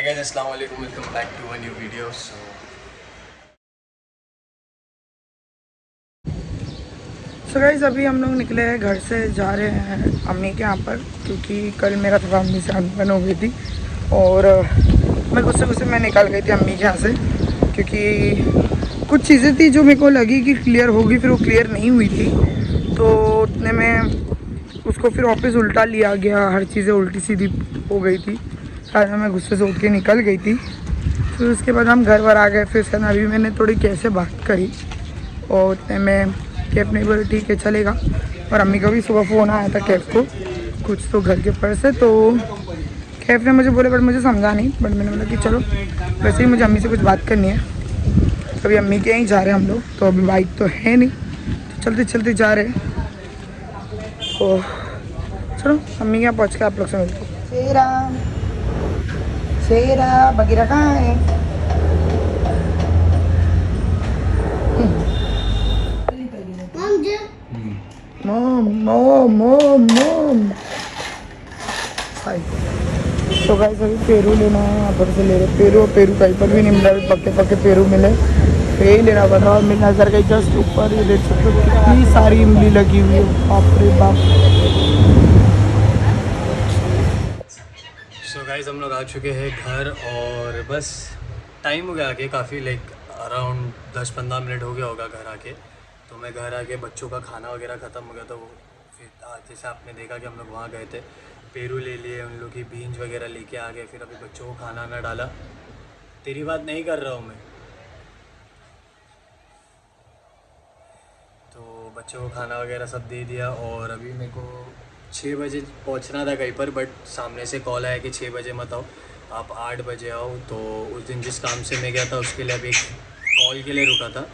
guys, अस्सलाम वालेकुम, welcome back to a new video. So guys अभी हम लोग निकले हैं, घर से जा रहे हैं अम्मी के यहाँ पर, क्योंकि कल मेरा थोड़ा अम्मी से अनबन हो गई थी और मैं गुस्से मैं निकल गई थी अम्मी के यहाँ से, क्योंकि कुछ चीज़ें थी जो मेरे को लगी कि क्लियर होगी, फिर वो क्लियर नहीं हुई थी। तो उतने में उसको फिर वापस उल्टा लिया गया, हर चीज़ें उल्टी सीधी हो गई थी। शायद मैं गुस्से से उठ के निकल गई थी। फिर उसके बाद हम घर आ गए। फिर से अभी मैंने थोड़ी कैसे बात करी और उतने में कैब नहीं बोले ठीक है चलेगा। और अम्मी का भी सुबह फ़ोन आया था कैब को, कुछ तो घर के पर से, तो कैब ने मुझे बोले, बट मुझे समझा नहीं। बट मैंने बोला कि चलो, वैसे ही मुझे अम्मी से कुछ बात करनी है। अभी अम्मी के यहीं जा रहे हैं हम लोग, तो अभी बाइक तो है नहीं, तो चलते चलते जा रहे हैं। तो चलो अम्मी के यहाँ पहुँच के आप लोग से मिलते हैं। शेरा बगीरा कहाँ है? मोम। तो गाइस अभी पेरू लेना है, यहाँ पर से ले रहे पेरू कहीं पर भी नहीं मिला। पक्के पेरू मिले, यही लेना पड़ा। और मेरी नज़र गई जस्ट ऊपर, ये देख सकते हो कितनी सारी इमली लगी हुई है, बाप रे बाप। सो गाइस हम लोग आ चुके हैं घर और बस टाइम हो गया आके काफ़ी, लाइक अराउंड 10-15 मिनट हो गया होगा घर आके। तो मैं घर आके बच्चों का खाना वगैरह ख़त्म हो गया, तो वो फिर जैसे आपने देखा कि हम लोग वहाँ गए थे, पेरू ले लिए, उन लोग की बीन्स वगैरह लेके आ गए। फिर अभी बच्चों को खाना ना डाला। तेरी बात नहीं कर रहा हूँ मैं। तो बच्चों को खाना वगैरह सब दे दिया और अभी मेरे को 6 बजे पहुंचना था कहीं पर, बट सामने से कॉल आया कि 6 बजे मत आओ, आप 8 बजे आओ। तो उस दिन जिस काम से मैं गया था उसके लिए अभी एक कॉल के लिए रुका था।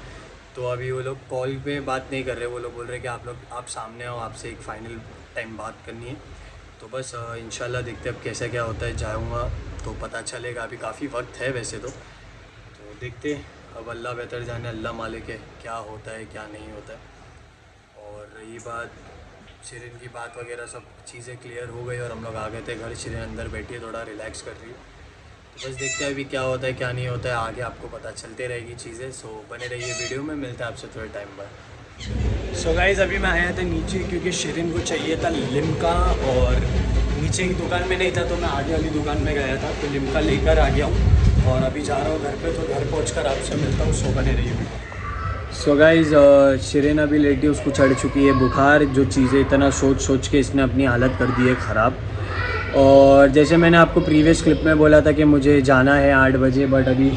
तो अभी वो लोग कॉल पे बात नहीं कर रहे, वो लोग बोल रहे कि आप सामने आओ, आपसे एक फ़ाइनल टाइम बात करनी है। तो बस इंशाल्लाह देखते अब कैसे क्या होता है, जाऊँगा तो पता चलेगा। अभी काफ़ी वक्त है वैसे तो देखते अब, अल्लाह बेहतर जाने, अल्लाह मालिक है क्या होता है क्या नहीं होता है। और रही बात शिरीन की बात वगैरह, सब चीज़ें क्लियर हो गई और हम लोग आ गए थे घर। शिरीन अंदर बैठी है, थोड़ा रिलैक्स कर रही है। तो बस देखते हैं अभी क्या होता है क्या नहीं होता है, आगे आपको पता चलते रहेगी चीज़ें। सो बने रहिए वीडियो में, मिलते हैं आपसे थोड़े टाइम बाद। सो गाइज़ अभी मैं आया था नीचे, क्योंकि शिरीन को चाहिए था लिम्का, और नीचे की दुकान में नहीं था तो मैं आगे वाली दुकान में गया था, तो लिम्का लेकर आ गया हूँ और अभी जा रहा हूँ घर पे। तो घर पहुँचकर आपसे मिलता हूँ। सो बने रहिए। सो गाइज़ शिरीन अभी लेटी, उसको चढ़ चुकी है बुखार। जो चीज़ें इतना सोच के इसने अपनी हालत कर दी है ख़राब। और जैसे मैंने आपको प्रीवियस क्लिप में बोला था कि मुझे जाना है 8 बजे, बट अभी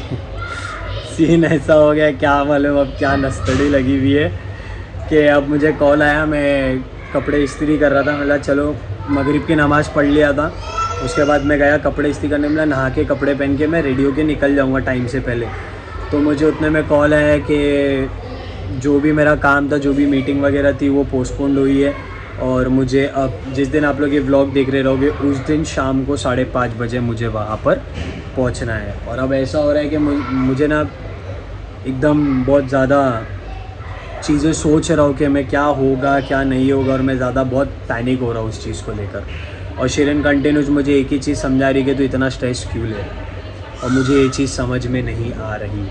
सीन ऐसा हो गया क्या मालूम, अब क्या नस्तड़ी लगी हुई है कि अब मुझे कॉल आया। मैं कपड़े इस्त्री कर रहा था, मतलब चलो मगरिब की नमाज़ पढ़ लिया था, उसके बाद मैं गया कपड़े इस्त्री करने, मतलब नहा के कपड़े पहन के मैं रेडी होके निकल जाऊँगा टाइम से पहले। तो मुझे उतने में कॉल आया कि जो भी मेरा काम था, जो भी मीटिंग वगैरह थी, वो पोस्टपोन्ड हुई है और मुझे अब जिस दिन आप लोग ये व्लॉग देख रहे रहोगे उस दिन शाम को 5:30 बजे मुझे वहाँ पर पहुँचना है। और अब ऐसा हो रहा है कि मुझे ना एकदम बहुत ज़्यादा चीज़ें सोच रहा हूँ कि मैं क्या होगा क्या नहीं होगा, और मैं ज़्यादा बहुत पैनिक हो रहा हूँ उस चीज़ को लेकर। और शिरीन कंटिन्यूस मुझे एक ही चीज़ समझा रही कि तू इतना स्ट्रेस क्यों ले रहा है, और मुझे ये चीज़ समझ में नहीं आ रही।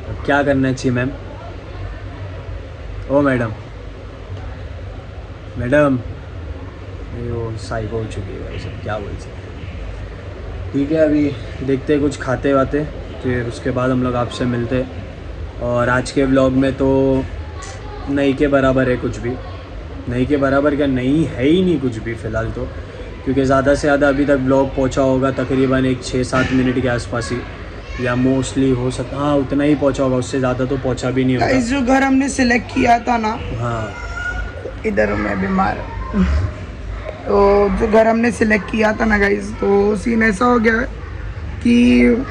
अब क्या करना चाहिए मैम? ओ मैडम वो साइको हो चुकी है, सब क्या बोल सकते। ठीक है अभी देखते हैं कुछ खाते वाते, फिर उसके बाद हम लोग आपसे मिलते। और आज के व्लॉग में तो नहीं के बराबर है कुछ भी, नहीं के बराबर क्या, नहीं है ही नहीं कुछ भी फ़िलहाल तो, क्योंकि ज़्यादा से ज़्यादा अभी तक व्लॉग पहुंचा होगा तकरीबन एक 6-7 मिनट के आसपास ही, या मोस्टली हो सकता, हाँ उतना ही पहुंचा होगा, उससे ज़्यादा तो पहुंचा भी नहीं होगा। जो घर हमने सिलेक्ट किया था ना, हाँ इधर मैं बीमार तो जो घर हमने सिलेक्ट किया था ना गाइस, तो सीन ऐसा हो गया कि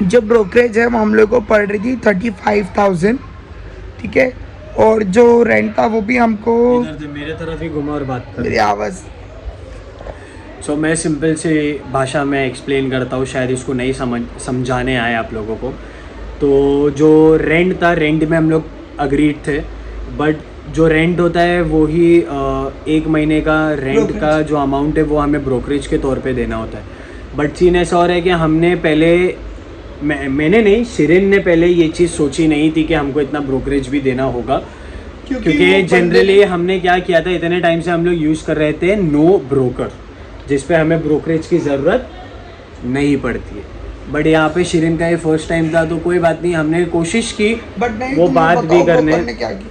जो ब्रोकरेज है वो हम लोग को पड़ रही थी 35,000, ठीक है। और जो रेंट था वो भी हमको, मेरे तरफ ही घुमा और बात कर, मेरी आवाज़। सो मैं सिंपल से भाषा में एक्सप्लेन करता हूँ, शायद इसको नहीं समझाने आए आप लोगों को। तो जो रेंट था, रेंट में हम लोग अग्रीड थे, बट जो रेंट होता है वो ही 1 महीने का रेंट का जो अमाउंट है वो हमें ब्रोकरेज के तौर पे देना होता है। बट सीन ऐसा हो रहा है कि हमने पहले मैंने नहीं, शिरीन ने पहले ये चीज़ सोची नहीं थी कि हमको इतना ब्रोकरेज भी देना होगा, क्योंकि जनरली हमने क्या किया था, इतने टाइम से हम लोग यूज़ कर रहे थे नो ब्रोकर, जिस पे हमें ब्रोकरेज की ज़रूरत नहीं पड़ती है। बट यहाँ पे शिरीन का ये फर्स्ट टाइम था, तो कोई बात नहीं, हमने कोशिश की बट वो बात भी करने। क्या की?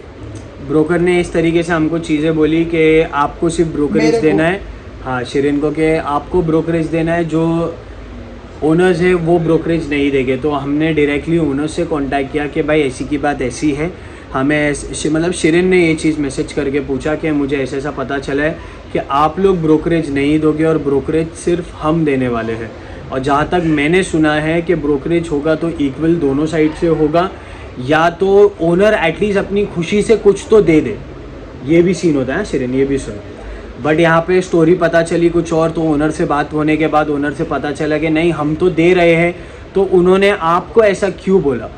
ब्रोकर ने इस तरीके से हमको चीज़ें बोली कि आपको सिर्फ ब्रोकरेज देना है, हाँ शिरीन को, कि आपको ब्रोकरेज देना है, जो ओनर्स है वो ब्रोकरेज नहीं देंगे। तो हमने डायरेक्टली ओनर्स से कांटेक्ट किया कि भाई ऐसी की बात ऐसी है, हमें मतलब शिरीन ने ये चीज़ मैसेज करके पूछा कि मुझे ऐसा ऐसा पता चला है कि आप लोग ब्रोकरेज नहीं दोगे और ब्रोकरेज सिर्फ हम देने वाले हैं। और जहाँ तक मैंने सुना है कि ब्रोकरेज होगा तो इक्वल दोनों साइड से होगा, या तो ओनर एटलीस्ट अपनी खुशी से कुछ तो दे दे, ये भी सीन होता है शिरीन, ये भी सुन। बट यहाँ पे स्टोरी पता चली कुछ और, तो ओनर से बात होने के बाद ओनर से पता चला कि नहीं हम तो दे रहे हैं, तो उन्होंने आपको ऐसा क्यों बोला।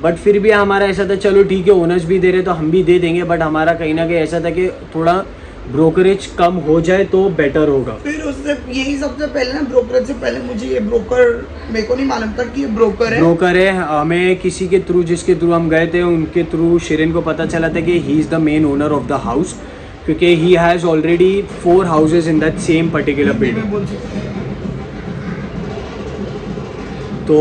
बट फिर भी हमारा ऐसा था चलो ठीक है, ओनर्स भी दे रहे तो हम भी दे देंगे, बट हमारा कहीं ना कहीं ऐसा था कि थोड़ा ब्रोकरेज कम हो जाए तो बेटर होगा। फिर उससे यही सबसे पहले ना, ब्रोकरेज से पहले मुझे ये ब्रोकर, मेरे को नहीं मालूम था कि ये ब्रोकर है। हमें किसी के थ्रू, जिसके थ्रू हम गए थे उनके थ्रू शिरीन को पता चला था कि he is the main owner of the house, क्योंकि he has already 4 houses in that same particular building. तो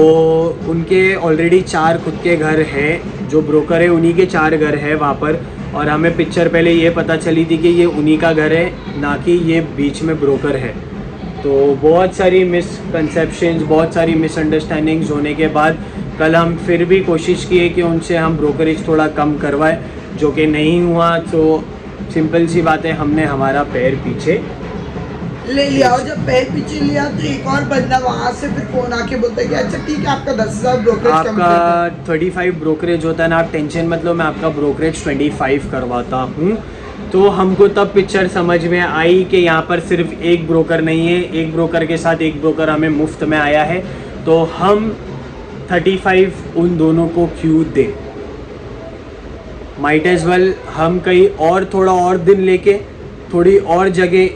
उनके ऑलरेडी 4 खुद के घर है, जो ब्रोकर है उन्हीं के 4 घर है वहाँ पर। और हमें पिक्चर पहले ये पता चली थी कि ये उन्हीं का घर है, ना कि ये बीच में ब्रोकर है। तो बहुत सारी मिसकंसेप्शंस, बहुत सारी मिसअंडरस्टैंडिंग्स होने के बाद कल हम फिर भी कोशिश किए कि उनसे हम ब्रोकरेज थोड़ा कम करवाएं, जो कि नहीं हुआ। तो सिंपल सी बात है, हमने हमारा पैर पीछे ले लिया। और जब पैर पीछे लिया तो एक और बंदा वहाँ से फिर फोन आके बोलता है कि अच्छा ठीक है, आपका 10,000 ब्रोकरेज कम कर आपका 35 ब्रोकरेज होता है ना, आप टेंशन मत लो, मैं आपका ब्रोकरेज 25 करवाता हूँ। तो हमको तब पिक्चर समझ में आई कि यहाँ पर सिर्फ एक ब्रोकर नहीं है, एक ब्रोकर के साथ एक ब्रोकर हमें मुफ्त में आया है, तो हम 35 उन दोनों को क्यों दें। माइट एज वेल हम कहीं और थोड़ा और दिन लेके थोड़ी और जगह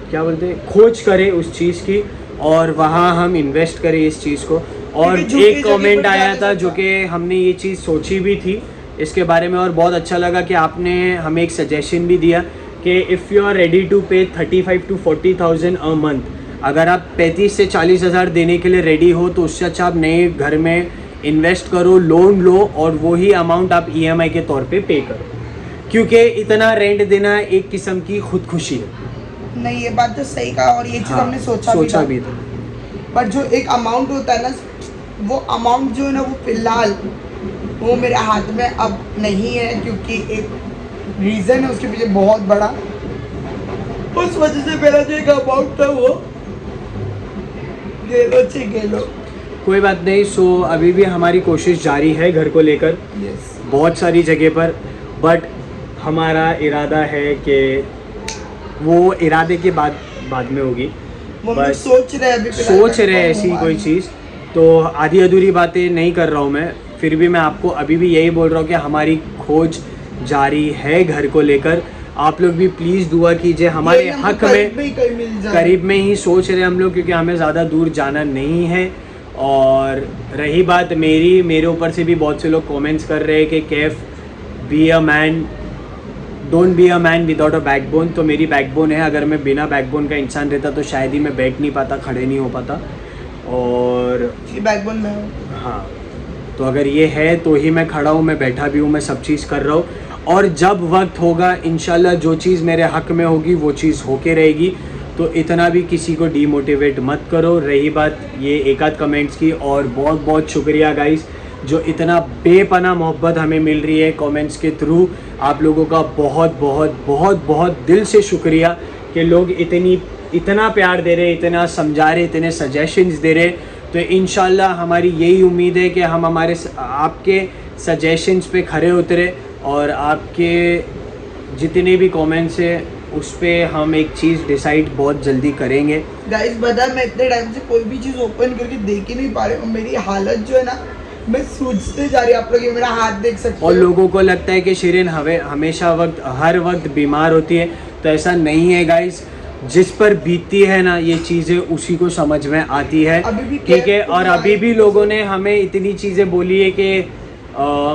क्या बोलते हैं खोज करें उस चीज़ की, और वहाँ हम इन्वेस्ट करें इस चीज़ को। और एक कमेंट आया था जो कि हमने ये चीज़ सोची भी थी इसके बारे में, और बहुत अच्छा लगा कि आपने हमें एक सजेशन भी दिया कि if you are ready to pay 35 to 40,000 a month, अगर आप 35 से 40,000 देने के लिए रेडी हो तो उससे अच्छा आप नए घर में इन्वेस्ट करो, लोन लो, और वही अमाउंट आप EMI के तौर पे पे करो, क्योंकि इतना रेंट देना एक किस्म की खुदकुशी है। नहीं, ये बात तो सही कहा, और ये चीज़ हाँ, हमने सोचा भी था। पर जो एक अमाउंट होता है ना, वो अमाउंट जो है ना, वो फिलहाल वो मेरे हाथ में अब नहीं है, क्योंकि एक रीज़न है उसके पीछे बहुत बड़ा। उस वजह से मेरा जो एक अमाउंट था वो गेलो। कोई बात नहीं। सो अभी भी हमारी कोशिश जारी है घर को लेकर, बहुत सारी जगह पर, बट हमारा इरादा है कि वो इरादे के बाद में होगी। बस सोच रहे ऐसी कोई चीज़, तो आधी अधूरी बातें नहीं कर रहा हूँ मैं। फिर भी मैं आपको अभी भी यही बोल रहा हूँ कि हमारी खोज जारी है घर को लेकर। आप लोग भी प्लीज़ दुआ कीजिए हमारे हक में। करीब में ही सोच रहे हम लोग, क्योंकि हमें ज़्यादा दूर जाना नहीं है। और रही बात मेरे ऊपर से भी बहुत से लोग कमेंट्स कर रहे हैं कि Kaif be a man, don't be a man without a backbone. तो मेरी बैकबोन है, अगर मैं बिना बैकबोन का इंसान रहता तो शायद ही मैं बैठ नहीं पाता, खड़े नहीं हो पाता। और बैकबोन में हूँ। हाँ, तो अगर ये है तो ही मैं खड़ा हूँ, मैं बैठा भी हूँ, मैं सब चीज़ कर रहा हूँ। और जब वक्त होगा इंशाल्लाह जो चीज़ मेरे हक में होगी वो चीज़ होके रहेगी। तो इतना भी किसी को डीमोटिवेट मत करो। रही बात ये एक आध कमेंट्स की, और बहुत बहुत शुक्रिया गाइस, जो इतना बेपनाह मोहब्बत हमें मिल रही है कमेंट्स के थ्रू। आप लोगों का बहुत बहुत बहुत बहुत दिल से शुक्रिया कि लोग इतना प्यार दे रहे, इतना समझा रहे, इतने सजेशंस दे रहे। तो इंशाल्लाह हमारी यही उम्मीद है कि हम आपके सजेशंस पे खरे उतरे, और आपके जितने भी कमेंट्स है उस पर हम एक चीज़ डिसाइड बहुत जल्दी करेंगे। गाइस बता, मैं इतने टाइम से कोई भी चीज़ ओपन करके देख ही नहीं पा रही हूँ। मेरी हालत जो है ना, मैं सूझते जा रही, आप लोग ये मेरा हाथ देख सकते और लोगों को लगता है कि शिरीन हमेशा हर वक्त बीमार होती है, तो ऐसा नहीं है गाइस। जिस पर बीतती है ना ये चीज़ें उसी को समझ में आती है, अभी भी ठीक है। और अभी भी लोगों ने हमें इतनी चीज़ें बोली है कि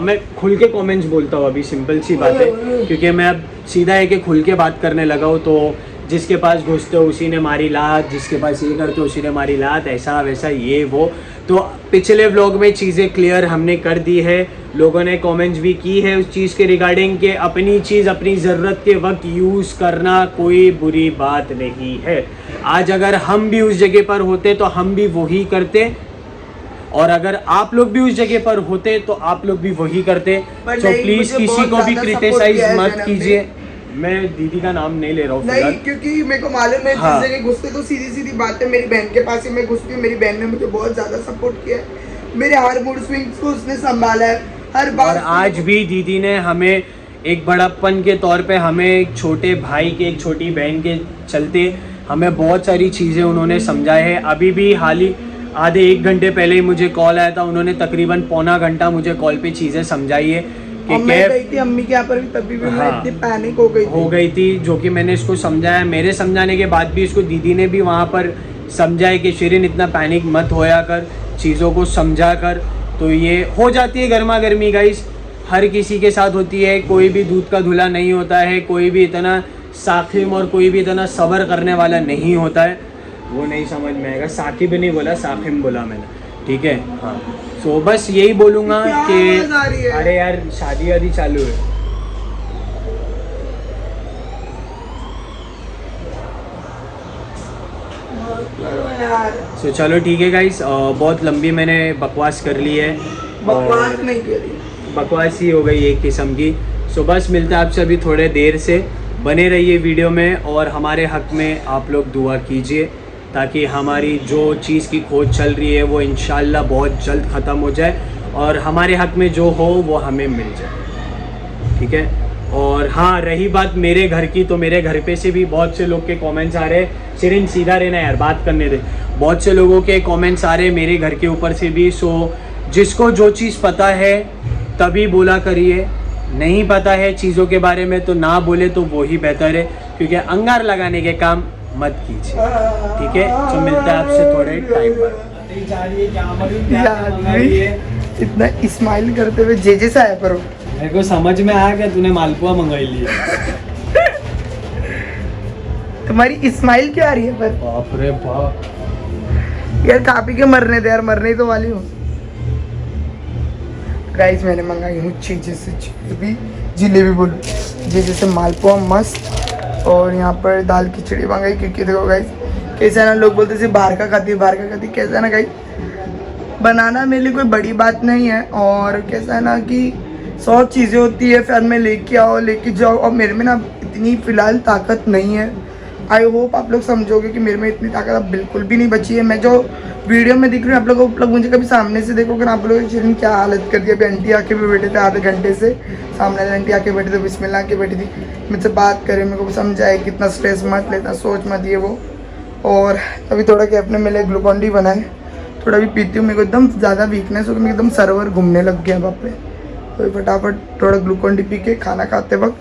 मैं खुल के कमेंट्स बोलता हूँ अभी, सिंपल सी बात है, क्योंकि मैं अब सीधा है कि खुल के बात करने लगा हूँ। तो जिसके पास घुसते हो उसी ने मारी लात, जिसके पास ये करते हो उसी ने मारी लात, ऐसा वैसा ये वो। तो पिछले व्लॉग में चीज़ें क्लियर हमने कर दी है, लोगों ने कमेंट्स भी की है उस चीज़ के रिगार्डिंग के अपनी चीज़ अपनी ज़रूरत के वक्त यूज़ करना कोई बुरी बात नहीं है। आज अगर हम भी उस जगह पर होते तो हम भी वही करते, और अगर आप लोग भी उस जगह पर होते तो आप लोग भी वही करते। तो प्लीज़ किसी को भी क्रिटिसाइज मत कीजिए। मैं दीदी का नाम नहीं ले रहा हूँ नहीं, क्योंकि मेरे को मालूम है जिस जगह घुसते तो सीधी सीधी बात है, मेरी बहन के पास ही मैं घुसती हूँ। मेरी बहन ने मुझे बहुत ज्यादा सपोर्ट किया है, मेरे हर मूड स्विंग्स को उसने संभाला है, हर बार। और आज भी दीदी ने हमें एक बड़प्पन के तौर पे, हमें एक छोटे भाई के, एक छोटी बहन के चलते हमें बहुत सारी चीज़ें उन्होंने समझाए हैं। अभी भी हाल ही आधे 1 घंटे पहले ही मुझे कॉल आया था, उन्होंने तकरीबन पौना घंटा मुझे कॉल पे चीज़ें समझाई है कि मैं गई थी अम्मी के यहाँ पर भी, तभी भी मैं इतनी पैनिक हो गई थी, जो कि मैंने इसको समझाया। मेरे समझाने के बाद भी इसको दीदी ने भी वहाँ पर समझाया कि शिरीन इतना पैनिक मत होया कर, चीज़ों को समझा कर। तो ये हो जाती है गर्मा गर्मी गाइस, हर किसी के साथ होती है, कोई भी दूध का धुला नहीं होता है, कोई भी इतना साकिब और कोई भी इतना सब्र करने वाला नहीं होता है। वो नहीं समझ में आएगा, साकिब नहीं बोला, साकिब बोला मैंने, ठीक है। हाँ, तो बस यही बोलूँगा कि अरे यार शादी वादी चालू है। तो चलो ठीक है गाइस, बहुत लंबी मैंने बकवास कर ली है, बकवास नहीं करी, बकवास ही हो गई एक किस्म की। सो बस मिलते हैं आपसे अभी थोड़े देर से, बने रहिए वीडियो में और हमारे हक में आप लोग दुआ कीजिए ताकि हमारी जो चीज़ की खोज चल रही है वो इंशाल्लाह बहुत जल्द ख़त्म हो जाए और हमारे हक में जो हो वो हमें मिल जाए, ठीक है। और हाँ, रही बात मेरे घर की, तो मेरे घर पे से भी बहुत से लोग के कमेंट्स आ रहे हैं। शिरीन सीधा रहना यार, बात करने दे। बहुत से लोगों के कमेंट्स आ रहे हैं मेरे घर के ऊपर से भी। सो जिसको जो चीज़ पता है तभी बोला करिए, नहीं पता है चीज़ों के बारे में तो ना बोले तो वो ही बेहतर है, क्योंकि अंगार लगाने के काम मत कीजिए, ठीक है। तो मिलता है आपसे थोड़े टाइम पर। इतना स्माइल करते हुए जे से आया करो। मेरे को समझ में आया कि तूने मालपुआ मंगाई लिया। तुम्हारी स्माइल क्या आ रही है पर? बाप रे बाप यार, खा पी के मरने दे यार, मरने ही तो वाली हूँ। गाइस मैंने मंगाई हूँ जलेबी बोलो, जैसे मालपुआ मस्त, और यहाँ पर दाल खिचड़ी मंगाई, क्योंकि देखो गाइस कैसा है ना, लोग बोलते हैं बाहर का खाती है, बाहर का खाती है। कैसा है ना गाइस, बनाना मेरे लिए कोई बड़ी बात नहीं है, और कैसा है ना कि 100 चीज़ें होती है, फिर मैं लेके आओ लेके जाओ, और मेरे में ना इतनी फ़िलहाल ताकत नहीं है। आई होप आप लोग समझोगे कि मेरे में इतनी ताकत अब बिल्कुल भी नहीं बची है। मैं जो वीडियो में दिख रही हूँ आप लोग मुझे कभी सामने से देखोगे, आप लोगों की क्या हालत कर दी। अभी आंटी आके भी बैठे थे आधे घंटे से, सामने आंटी आके बैठे थे, बिस्मिल्लाह के बैठी थी, मुझसे बात करे, मेरे को समझाए कितना स्ट्रेस मत लेता, सोच मत ये वो। और अभी थोड़ा कैफ ने मेरे ग्लूकॉन डी बनाए, थोड़ा भी पीती हूँ, मेरे को एकदम ज़्यादा वीकनेस हो गई, एकदम सर्वर घूमने लग गया बाप रे। तो फटाफट थोड़ा ग्लूकॉन डी पी के खाना खाते वक्त,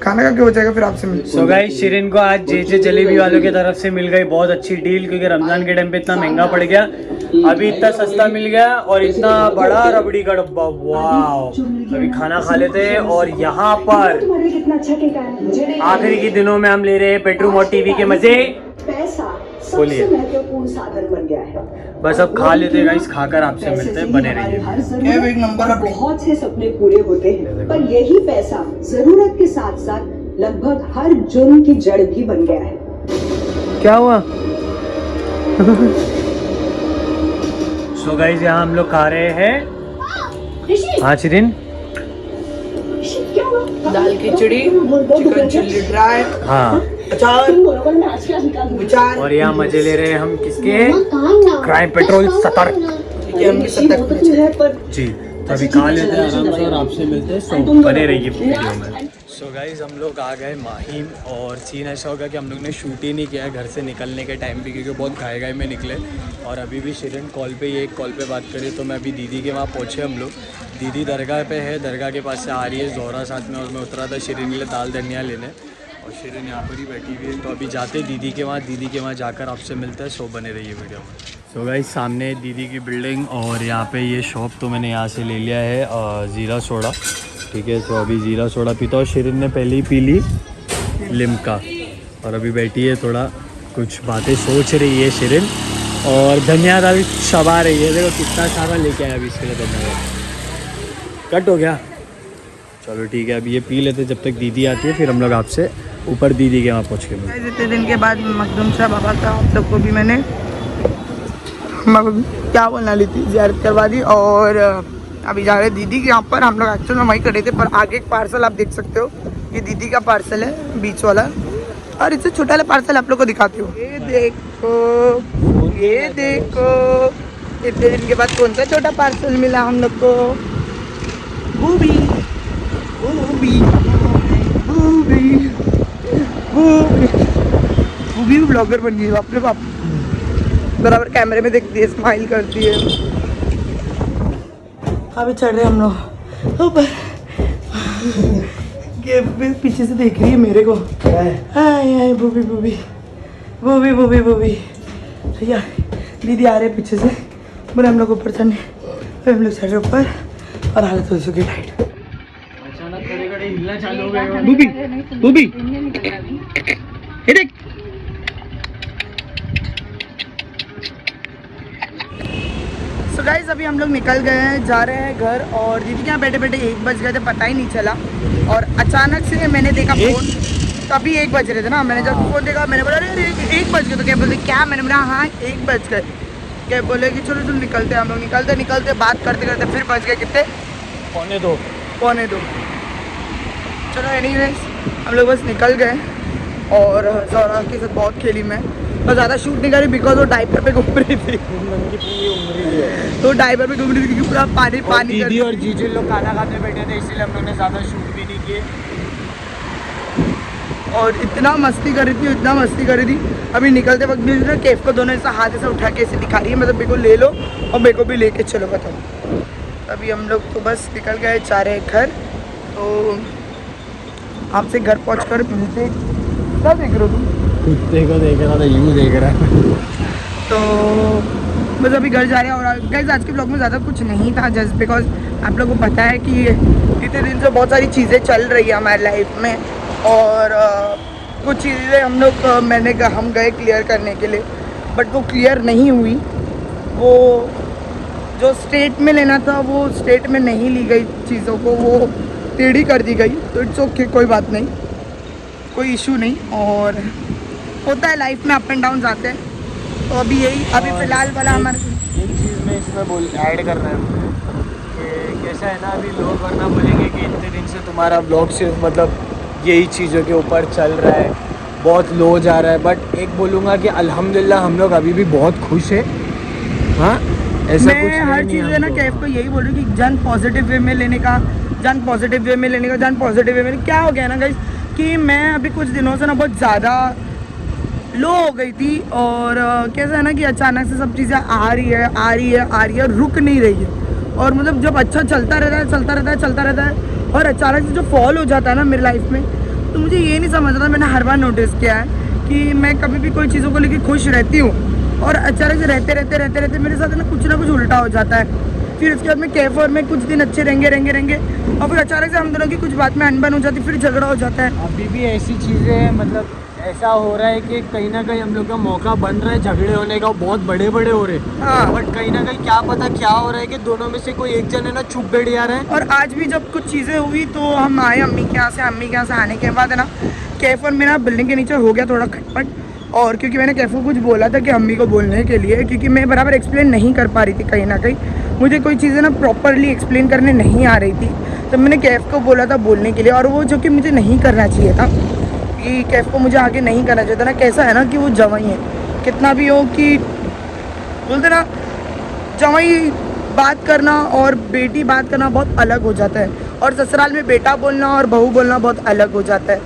खाना खा के हो जाएगा, फिर आपसे मिलते हैं। सो गाइस, शिरीन को आज जे जलेबी वालों की तरफ से मिल गई बहुत अच्छी डील, क्योंकि रमजान के टाइम पे इतना महंगा पड़ गया, अभी इतना सस्ता मिल गया और इतना बड़ा रबड़ी का डब्बा। वाओ, अभी खाना खा लेते हैं। और यहाँ पर आखिरी के दिनों में हम ले रहे हैं बेडरूम और टीवी के मजे। बोलिए, महत्वपूर्ण साधन बन गया है। बस अब खा लेते हैं गाइस, खाकर आपसे मिलते हैं, बने रहिए। एक नंबर बहुत से सपने पूरे होते हैं, पर यही पैसा जरूरत के साथ साथ लगभग हर जुर्म की जड़ भी बन गया है। क्या हुआ? सो गाइस, यहाँ हम लोग खा रहे हैं। हाँ शिरीन, दाल खिचड़ी, चिकन चिल्ली ड्राई, हाँ, अचार, और यहाँ मजे ले रहे हैं हम किसके? क्राइम पेट्रोल सतर्क जी। तभी खा लेते हैं आराम से और आपसे मिलते हैं। सो बने रहिए वीडियो में। सो गाइज, हम लोग आ गए माहिम, और सीन ऐसा होगा कि हम लोग ने शूट ही नहीं किया घर से निकलने के टाइम भी, क्योंकि बहुत घाय में निकले। और अभी भी शिरीन कॉल पे, एक कॉल पे बात करी, तो मैं अभी दीदी के वहाँ पहुँचे हम लोग। दीदी दरगाह पे है, दरगाह के पास से आ रही है, जोहरा साथ में, और मैं उतरा था शिरीन के लिए दाल धनिया लेने। और शिरीन यहाँ पर ही बैठी हुई है। तो अभी जाते दीदी के वहाँ जाकर आपसे मिलता है। सो बने रहिए वीडियो में। तो गाइस सामने दीदी की बिल्डिंग और यहाँ पे ये शॉप तो मैंने यहाँ से ले लिया है ज़ीरा सोडा, ठीक है। तो अभी ज़ीरा सोडा पीता हूँ। शिरीन ने पहले ही पी ली लिम्का और अभी बैठी है, थोड़ा कुछ बातें सोच रही है शिरीन। और धन्यवाद शबा रही है, देखो कितना सारा लेके आया अभी इसके लिए। धन्यवाद। कट हो गया, चलो ठीक है। अभी ये पी लेते जब तक दीदी आती है, फिर हम लोग आपसे ऊपर दीदी के वहाँ पहुँच के मिलते हैं। इतने दिन के बाद मखदूम शाह बाबा का आप सबको भी मैंने क्या बोलना ली थी, ज़ियारत करवा दी। और अभी जा रहे दीदी के यहाँ पर। हम लोग एक्चुअल में वहीं खड़े थे, पर आगे एक पार्सल आप देख सकते हो, ये दीदी का पार्सल है, बीच वाला। और इससे छोटा वाला पार्सल आप लोग को दिखाती हूँ। ये देखो, ये देखो, इतने दिन के बाद कौन सा छोटा पार्सल मिला हम लोग को। बूबी बूबी बूबी बूबी बूबी ब्लॉगर बन गई बाप रे बाप। बराबर कैमरे में देखती है, स्माइल करती है। अभी चढ़ रहे हम लोग ऊपर। पीछे से देख रही है मेरे को। हाय बूबी बूबी बूबी बूबी बूबी भैया दीदी आ रहे हैं पीछे से। बोले हम लोग ऊपर चढ़ने, फिर हम लोग चढ़ रहे ऊपर और हालत हो चुकी टाइट। अचानक खड़े खड़े हिलना चालू हो गया। बूबी बूबी ये देख। सो गाइस अभी हम लोग निकल गए हैं, जा रहे हैं घर। और दीदी के यहाँ बैठे बैठे 1 बज गए थे, पता ही नहीं चला। और अचानक से मैंने देखा फ़ोन, तभी 1 बज रहे थे ना। मैंने जब फ़ोन देखा मैंने बोला अरे 1 बज गए। तो क्या बोलते क्या, मैंने बोला हाँ 1 बज गए। क्या बोले कि चलो चलो निकलते हैं। हम लोग निकलते बात करते करते फिर बज गए कितने, 1:45। चलो एनीवेज हम लोग बस निकल गए। और ज़रा के साथ बहुत खेली मैं, और ज़्यादा शूट नहीं करी बिकॉज वो डायपर पे घूम रही थी। तो डायपर पे घूम रही थी क्योंकि पूरा पानी पानी। दीदी और जीजू लोग खाना खाते बैठे थे, इसलिए हम लोग ने ज़्यादा शूट भी नहीं किए। और इतना मस्ती कर रही थी, इतना मस्ती कर रही थी। अभी निकलते वक्त भी ना केफ को दोनों ऐसा हाथ ऐसे उठा के ऐसे दिखा रही है, मतलब मेरे को ले लो और मेरे को भी लेके चलो बताओ। अभी हम लोग तो बस निकल गए, जा रहे हैं घर। तो आपसे घर पहुँच कर मिलते। क्या देख रहे हो तुम? कुत्ते को देख रहा था, यूँ देख रहा है। तो बस अभी घर जा रहे हैं। और गाइस आज के ब्लॉग में ज़्यादा कुछ नहीं था, जस्ट बिकॉज आप लोगों को पता है कि इतने दिन से बहुत सारी चीज़ें चल रही है हमारी लाइफ में। और कुछ चीज़ें हम गए क्लियर करने के लिए, बट वो क्लियर नहीं हुई। वो जो स्टेट में लेना था वो स्टेट में नहीं ली गई चीज़ों को, वो टेढ़ी कर दी गई। तो इट्स ओके, कोई बात नहीं, कोई इशू नहीं। और होता है लाइफ में, अप एंड डाउन आते हैं। तो अभी फ़िलहाल वाला हमारे एक चीज़ में इसमें ऐड कर रहा है कि कैसा है ना, अभी लोग वरना बोलेंगे कि इतने दिन से तुम्हारा ब्लॉग सिर्फ मतलब यही चीज़ों के ऊपर चल रहा है, बहुत लो जा रहा है। बट एक बोलूँगा कि अल्हम्दुलिल्लाह हम लोग अभी भी बहुत खुश है। हाँ, ऐसा मैं कुछ हर नहीं चीज़ है है ना कैफ को यही बोल रही हूँ कि जन पॉजिटिव वे में लेने का, जन पॉजिटिव वे में क्या हो गया ना गाइस कि मैं अभी कुछ दिनों से ना बहुत ज़्यादा लो हो गई थी। और कैसा है ना कि अचानक से सब चीज़ें आ रही है, रुक नहीं रही है। और मतलब जब अच्छा चलता रहता है और अचानक से जो फॉल हो जाता है ना मेरी लाइफ में, तो मुझे ये नहीं समझ रहा। मैंने हर बार नोटिस किया है कि मैं कभी भी कोई चीज़ों को लेकर खुश रहती हूँ और अचानक से रहते मेरे साथ ना कुछ उल्टा हो जाता है। फिर उसके बाद में कैफ और में कुछ दिन अच्छे रहेंगे और फिर अचानक से हम दोनों की कुछ बात में अनबन हो जाती, फिर झगड़ा हो जाता है। अभी भी ऐसी चीज़ें मतलब ऐसा हो रहा है कि कहीं ना कहीं हम लोग का मौका बन रहा है झगड़े होने का, बहुत बड़े हो रहे हैं। हाँ। बट कहीं ना कहीं क्या पता क्या हो रहा है कि दोनों में से कोई एक जन है ना चुप बैठ जा रहा है। और आज भी जब कुछ चीज़ें हुई तो हम आए अम्मी के यहाँ से आने के बाद है ना कैफ और मेरा बिल्डिंग के नीचे हो गया थोड़ा खटपट। और क्योंकि मैंने कैफ को कुछ बोला था कि अम्मी को बोलने के लिए, क्योंकि मैं बराबर एक्सप्लेन नहीं कर पा रही थी, कहीं ना कहीं मुझे कोई चीज़ें ना प्रॉपरली एक्सप्लेन करने नहीं आ रही थी। तो मैंने कैफ को बोला था बोलने के लिए, और वो जो कि मुझे नहीं करना चाहिए था, कि कैफ को मुझे आगे नहीं करना चाहिए था ना। कैसा है ना कि वो जवाई है, कितना भी हो कि बोलते ना जवाई बात करना और बेटी बात करना बहुत अलग हो जाता है, और ससुराल में बेटा बोलना और बहू बोलना बहुत अलग हो जाता है।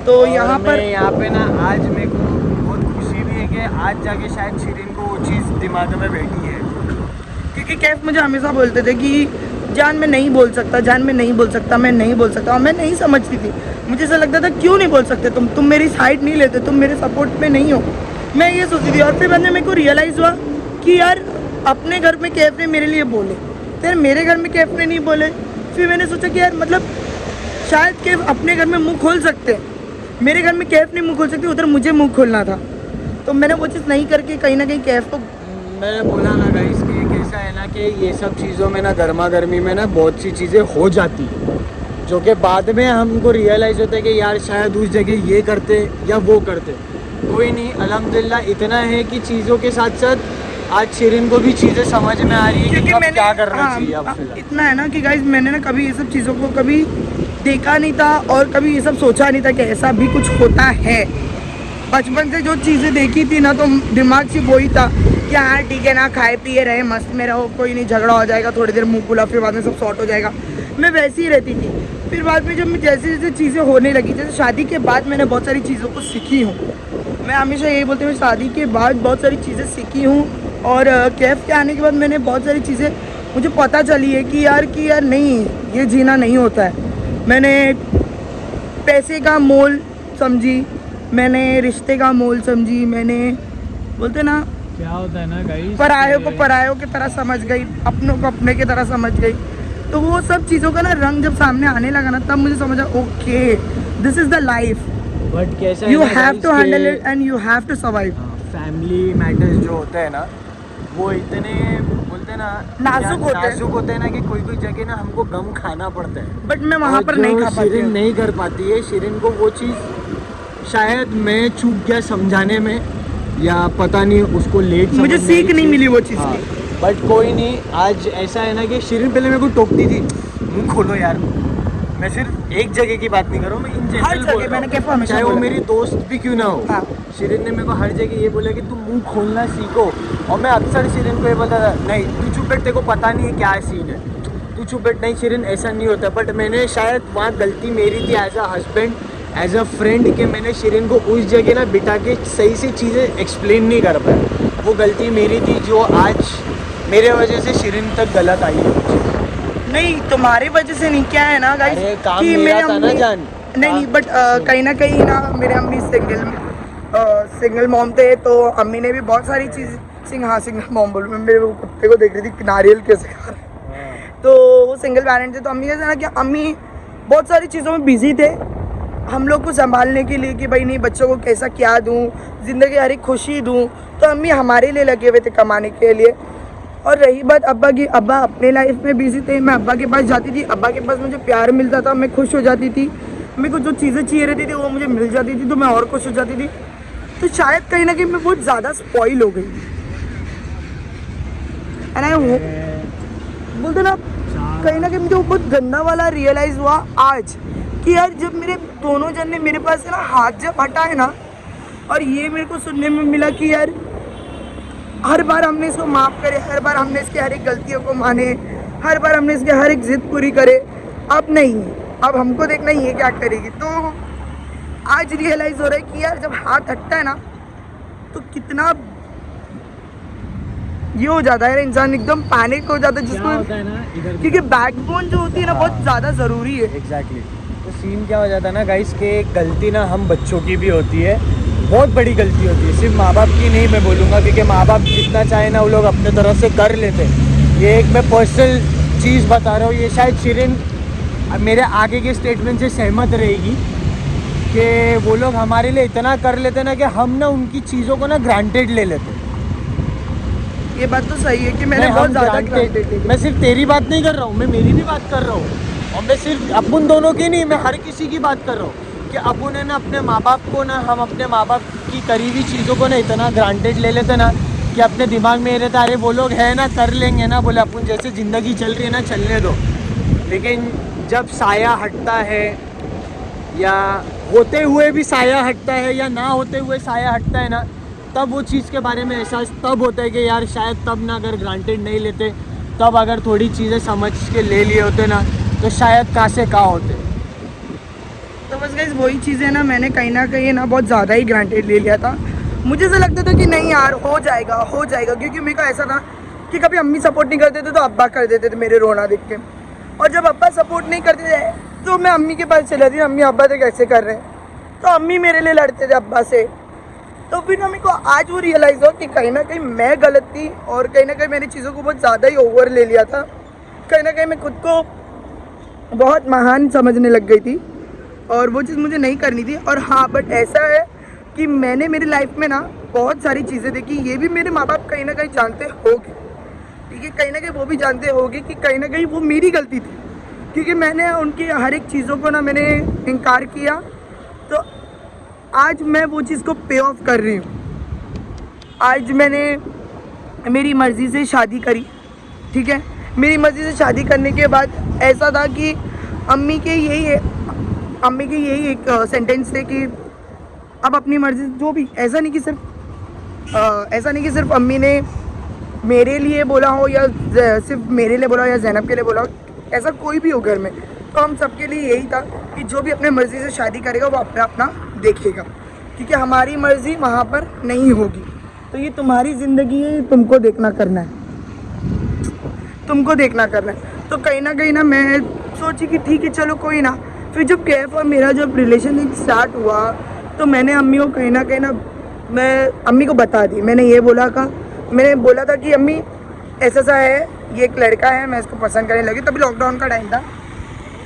तो यहाँ पे ना आज मेरे को बहुत खुशी भी है कि आज जाके शायद शिरीन को वो चीज़ दिमाग में बैठी है। क्योंकि कैफ मुझे हमेशा बोलते थे कि जान मैं नहीं बोल सकता, जान मैं नहीं बोल सकता, मैं नहीं बोल सकता। और मैं नहीं समझती थी, मुझे ऐसा लगता था क्यों नहीं बोल सकते तुम मेरी साइड नहीं लेते, तुम मेरे सपोर्ट में नहीं हो, मैं ये सोचती थी। और फिर बाद में मेरे को रियलाइज़ हुआ कि यार अपने घर में कैफ ने मेरे लिए बोले, फिर मेरे घर में कैफ ने नहीं बोले। फिर मैंने सोचा कि यार मतलब शायद कैफ अपने घर में मुंह खोल सकते हैं, मेरे घर में कैफ नहीं मुंह खोल सकती, उधर मुझे मुंह खोलना था। तो मैंने वो चीज़ नहीं करके कहीं ना कहीं कैफ को मैंने बोला ना गाइस कि कैसा है ना कि ये सब चीज़ों में ना गर्मा गर्मी में ना बहुत सी चीज़ें हो जाती हैं, जो कि बाद में हमको रियलाइज़ होता है कि यार शायद उस जगह ये करते या वो करते। कोई नहीं, अल्हम्दुलिल्लाह इतना है कि चीज़ों के साथ साथ आज शिरीन को भी चीज़ें समझ में आ रही है कि कब क्या करना चाहिए। अब फिलहाल इतना है ना कि गाइस मैंने ना कभी ये सब चीज़ों को कभी देखा नहीं था और कभी ये सब सोचा नहीं था कि ऐसा भी कुछ होता है। बचपन से जो चीज़ें देखी थी ना, तो दिमाग से वही था कि हाँ ठीक है ना, खाए पिए रहे, मस्त में रहो, कोई नहीं, झगड़ा हो जाएगा, थोड़ी देर मुंह खुला, फिर बाद में सब सॉर्ट हो जाएगा। मैं वैसी ही रहती थी। फिर बाद में जब मैं जैसे जैसे चीज़ें होने लगी, जैसे शादी के बाद मैंने बहुत सारी चीज़ों को सीखी हूँ। मैं हमेशा यही बोलती हूँ, शादी के बाद बहुत सारी चीज़ें सीखी हूँ। और कैफ के आने के बाद मैंने बहुत सारी चीज़ें मुझे पता चली है कि यार नहीं, ये जीना नहीं होता है। मैंने पैसे का मोल समझी, मैंने रिश्ते का मोल समझी, मैंने बोलते ना क्या होता है ना गाइस, परायों को परायों की तरह समझ गई, अपनों को अपने की तरह समझ गई। तो वो सब चीज़ों का ना रंग जब सामने आने लगा ना, तब मुझे समझा okay this is the life, but कैसा you have to handle it and you have to survive. Family matters जो होते हैं ना, वो इतने बोलते हैं ना नाजुक होते हैं ना कि कोई कोई जगह ना हमको गम खाना पड़ता है, बट मैं वहाँ पर नहीं खा पाती शिरीन हूँ। नहीं कर पाती है। शिरीन को वो चीज़ शायद मैं चूक गया समझाने में, या पता नहीं उसको लेट मुझे सीख नहीं मिली वो चीज़ की। बट कोई नहीं, आज ऐसा है ना कि शिरीन पहले मेरे को टोकती थी, मुँह खोलो यार। मैं सिर्फ एक जगह की बात नहीं कर रहा हूँ, मैं इन हर जनरल जगह बोल रहा मैंने हूँ, कैफ हमेशा चाहे वो बोला। मेरी दोस्त भी क्यों ना हो। हाँ। शिरीन ने मेरे को हर जगह ये बोला कि तुम मुंह खोलना सीखो, और मैं अक्सर शिरीन को ये बोलता था, नहीं तू चुप बैठ, तेरे को पता नहीं है क्या सीन है, तू चुप बैठ। नहीं शिरीन ऐसा नहीं होता। बट मैंने शायद वहाँ गलती मेरी थी as a husband, as a friend, कि मैंने शिरीन को उस जगह ना बिठा के सही से चीज़ें एक्सप्लेन नहीं कर पाया। वो गलती मेरी थी, जो आज मेरे वजह से शिरीन तक गलत आई है। नहीं, तुम्हारी वजह से नहीं, क्या है ना गाइस अरे काम कि मेरा मेरे था ना अम्मी जान। नहीं, बट कहीं ना कहीं ना मेरे अम्मी सिंगल मॉम थे, तो अम्मी ने भी बहुत सारी चीज़ सिंगल मॉम बोलूँ मैं, मेरे वो कुत्ते को देख रही थी नारियल कैसे खा रहे हैं। तो वो सिंगल पेरेंट थे, तो अम्मी कैसे ना कि अम्मी बहुत सारी चीज़ों में बिजी थे हम लोग को संभालने के लिए, कि भाई नहीं बच्चों को कैसा क्या दूँ, ज़िंदगी हर एक खुशी दूँ। तो अम्मी हमारे लिए लगे हुए थे कमाने के लिए। और रही बात अब्बा की, अब्बा अपने लाइफ में बिजी थे, मैं अब्बा के पास जाती थी, अब्बा के पास मुझे प्यार मिलता था, मैं खुश हो जाती थी, मेरे को जो चीज़ें चाहिए रहती थी वो मुझे मिल जाती थी, तो मैं और खुश हो जाती थी। तो शायद कहीं ना कहीं मैं बहुत ज़्यादा स्पॉइल हो गई। एंड आई बोलते ना कहीं ना कहीं मुझे वो बहुत गंदा वाला रियलाइज़ हुआ आज कि यार जब मेरे दोनों जन ने मेरे पास से ना हाथ जब हटा है ना, और ये मेरे को सुनने में मिला कि यार हर बार हमने इसको माफ़ करे, हर बार हमने इसकी हर एक गलतियों को माने, हर बार हमने इसकी हर एक जिद पूरी करे, अब नहीं, अब हमको देखना ये क्या करेगी। तो आज रियलाइज़ हो रहा है कि यार जब हाथ हटता है ना तो कितना ये हो जाता है, इंसान एकदम पैनिक हो जाता है, क्या होता जिसको है ना इधर, क्योंकि बैकबोन जो होती है ना बहुत ज़्यादा ज़रूरी है। एग्जैक्टली। तो सीन क्या हो जाता है ना गाइस के गलती ना हम बच्चों की भी होती है, बहुत बड़ी गलती होती है, सिर्फ माँ बाप की नहीं मैं बोलूँगा, क्योंकि माँ बाप जितना चाहे ना वो लोग अपने तरफ से कर लेते हैं। ये एक मैं पर्सनल चीज़ बता रहा हूँ, ये शायद शिरीन मेरे आगे के स्टेटमेंट से सहमत रहेगी कि वो लोग हमारे लिए इतना कर लेते ना कि हम ना उनकी चीज़ों को ना ग्रांटेड ले लेते। ये बात तो सही है कि मैंने बहुत ज़्यादा granted ली। मैं सिर्फ तेरी बात नहीं कर रहा हूँ, मैं मेरी भी बात कर रहा हूँ, और मैं सिर्फ अपन दोनों की नहीं, मैं हर किसी की बात कर रहा हूँ कि अपन है ना अपने माँ बाप को ना, हम अपने माँ बाप की करीबी चीज़ों को ना इतना ग्रांटेड ले लेते ना कि अपने दिमाग में ये रहता अरे वो लोग है ना कर लेंगे ना, बोले अपन जैसे ज़िंदगी चल रही है ना चलने दो। लेकिन जब साया हटता है, या होते हुए भी साया हटता है, या ना होते हुए साया हटता है ना, तब वो चीज़ के बारे में एहसास तब होता है कि यार शायद तब ना अगर ग्रांटेड नहीं लेते, तब अगर थोड़ी चीज़ें समझ के ले लिए होते ना, तो शायद कहाँ से कहाँ होते। तो बस गाइस वही चीज़ें ना मैंने कहीं ना कहीं ना बहुत ज़्यादा ही ग्रांटेड ले लिया था। मुझे ऐसा लगता था कि नहीं यार हो जाएगा, क्योंकि मेरे को ऐसा था कि कभी अम्मी सपोर्ट नहीं करते थे तो अब्बा कर देते थे मेरे रोना देख के। और जब अब्बा सपोर्ट नहीं करते थे तो मैं अम्मी के पास चला थी, अम्मी अब्बा से कैसे कर रहे हैं, तो अम्मी मेरे लिए लड़ते थे अब्बा से। तो फिर मेरे को आज वो रियलाइज़ हो कि कहीं ना कहीं मैं गलत थी और कहीं ना कहीं मैंने चीज़ों को बहुत ज़्यादा ही ओवर ले लिया था। कहीं ना कहीं मैं खुद को बहुत महान समझने लग गई थी और वो चीज़ मुझे नहीं करनी थी। और हाँ, बट ऐसा है कि मैंने मेरी लाइफ में ना बहुत सारी चीज़ें देखी, ये भी मेरे माँ बाप कहीं ना कहीं जानते होंगे, ठीक है, कहीं ना कहीं वो भी जानते होंगे कि कहीं ना कहीं वो मेरी गलती थी, क्योंकि मैंने उनकी हर एक चीज़ों को ना मैंने इनकार किया। तो आज मैं वो चीज़ को पे ऑफ कर रही हूँ। आज मैंने मेरी मर्ज़ी से शादी करी, ठीक है, मेरी मर्ज़ी से शादी करने के बाद ऐसा था कि अम्मी के यही एक सेंटेंस थे कि अब अपनी मर्ज़ी जो भी, ऐसा नहीं कि सिर्फ अम्मी ने मेरे लिए बोला हो या सिर्फ मेरे लिए बोला हो या ज़ैनब के लिए बोला हो, ऐसा कोई भी हो घर में, तो हम सबके लिए यही था कि जो भी अपने मर्ज़ी से शादी करेगा वो अपना देखेगा, क्योंकि हमारी मर्ज़ी वहाँ पर नहीं होगी। तो ये तुम्हारी ज़िंदगी है, तुमको देखना करना है, तुमको देखना करना है। तो कहीं ना मैं सोची कि ठीक है चलो कोई ना। फिर जब कैफ और मेरा जब रिलेशन स्टार्ट हुआ तो मैंने अम्मी को कहीं ना मैं अम्मी को बता दी। मैंने बोला था कि अम्मी ऐसा है, ये एक लड़का है, मैं इसको पसंद करने लगी। तभी लॉकडाउन का टाइम था,